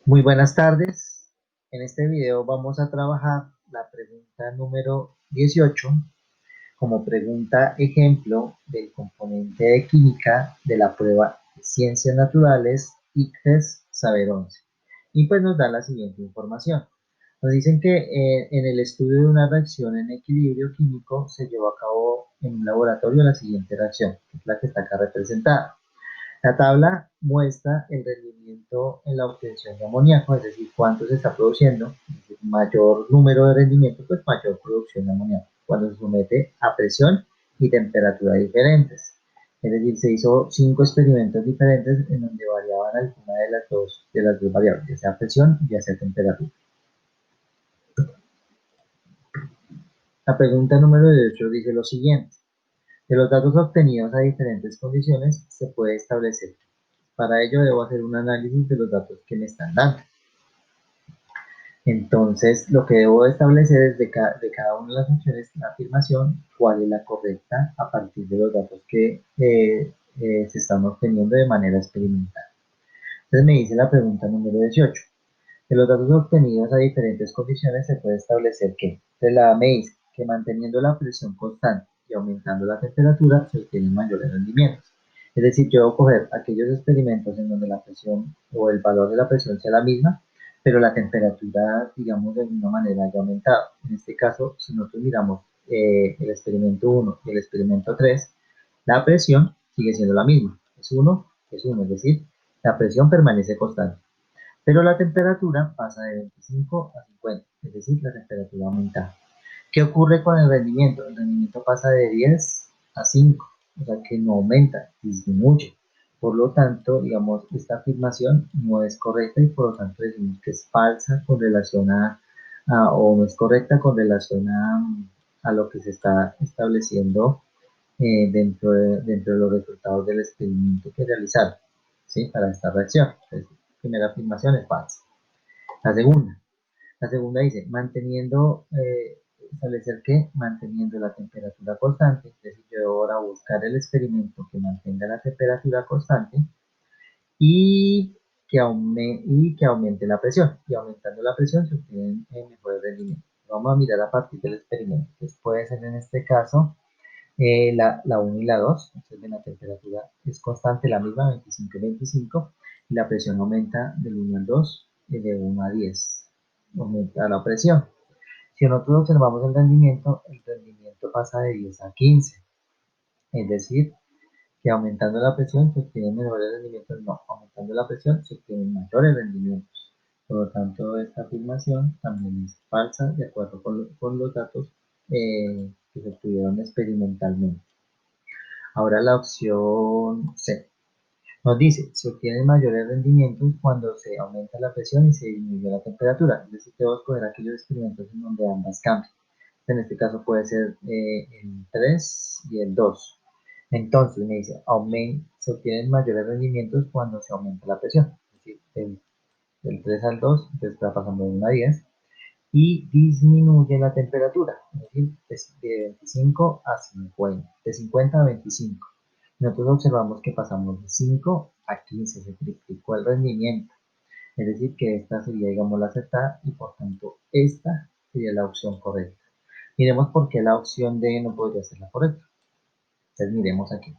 Muy buenas tardes. En este video vamos a trabajar la pregunta número 18 como pregunta ejemplo del componente de química de la prueba de Ciencias Naturales ICFES Saber 11. Y pues nos da la siguiente información. Nos dicen que en el estudio de una reacción en equilibrio químico se llevó a cabo en un laboratorio la siguiente reacción, que es la que está acá representada. La tabla muestra el rendimiento en la obtención de amoníaco, es decir, cuánto se está produciendo. Mayor número de rendimiento, pues mayor producción de amoníaco, cuando se somete a presión y temperatura diferentes. Es decir, se hizo 5 experimentos diferentes en donde variaban alguna de las dos variables, ya sea presión y ya sea temperatura. La pregunta número 18 dice lo siguiente. De los datos obtenidos a diferentes condiciones se puede establecer. Para ello debo hacer un análisis de los datos que me están dando. Entonces, lo que debo establecer es de cada una de las opciones la afirmación, cuál es la correcta a partir de los datos que se están obteniendo de manera experimental. Entonces me dice la pregunta número 18. De los datos obtenidos a diferentes condiciones se puede establecer que, de la me dice que manteniendo la presión constante y aumentando la temperatura se obtienen mayores rendimientos. Es decir, yo debo coger aquellos experimentos en donde la presión o el valor de la presión sea la misma, pero la temperatura, digamos, de alguna manera haya aumentado. En este caso, si nosotros miramos el experimento 1 y el experimento 3, la presión sigue siendo la misma. Es 1, es decir, la presión permanece constante. Pero la temperatura pasa de 25 a 50, es decir, la temperatura aumenta. ¿Qué ocurre con el rendimiento? El rendimiento pasa de 10 a 5, o sea que no aumenta, disminuye. Por lo tanto, digamos, esta afirmación no es correcta y por lo tanto decimos que es falsa con relación o no es correcta con relación a lo que se está estableciendo dentro de los resultados del experimento que realizaron, ¿sí? Para esta reacción. Entonces, la primera afirmación es falsa. La segunda, la segunda dice, establecer que manteniendo la temperatura constante, es decir, yo debo ahora buscar el experimento que mantenga la temperatura constante y que aumente la presión. Y aumentando la presión se obtienen mejores rendimientos. Vamos a mirar a partir del experimento. Entonces puede ser en este caso la 1 y la 2, entonces la temperatura es constante, la misma, 25 y 25, y la presión aumenta del 1 al 2 y de 1 a 10, aumenta la presión. Si nosotros observamos el rendimiento pasa de 10 a 15, es decir, que aumentando la presión se obtienen mejores rendimientos, no, aumentando la presión se obtienen mayores rendimientos. Por lo tanto, esta afirmación también es falsa de acuerdo con los datos que se obtuvieron experimentalmente. Ahora la opción C. Nos dice, se obtienen mayores rendimientos cuando se aumenta la presión y se disminuye la temperatura. Es decir, debo escoger aquellos experimentos en donde ambas cambian. En este caso puede ser el 3 y el 2. Entonces me dice, se obtienen mayores rendimientos cuando se aumenta la presión. Es decir, del 3 al 2, entonces está pasando de 1 a 10 y disminuye la temperatura, es decir, de 25 a 50, de 50 a 25. Nosotros observamos que pasamos de 5 a 15, se triplicó el rendimiento, es decir, que esta sería, digamos, la acertada y por tanto esta sería la opción correcta. Miremos por qué la opción D no podría ser la correcta. Entonces miremos aquí,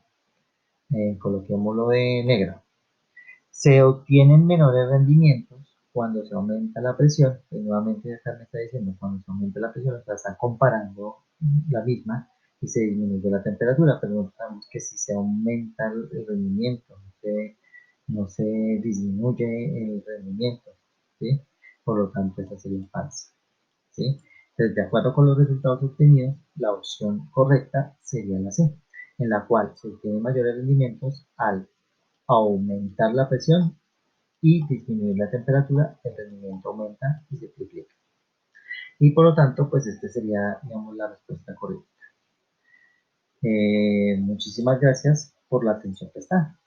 coloquémoslo de negro. Se obtienen menores rendimientos cuando se aumenta la presión, y nuevamente acá me está diciendo cuando se aumenta la presión, o sea, están comparando la misma y se disminuye la temperatura, pero notamos que si se aumenta el rendimiento, no se disminuye el rendimiento, ¿sí? Por lo tanto, esa sería falsa, ¿sí? Entonces, de acuerdo con los resultados obtenidos, la opción correcta sería la C, en la cual se obtienen mayores rendimientos al aumentar la presión y disminuir la temperatura, el rendimiento aumenta y se triplica. Y por lo tanto, pues este sería, digamos, la respuesta correcta. Muchísimas gracias por la atención prestada.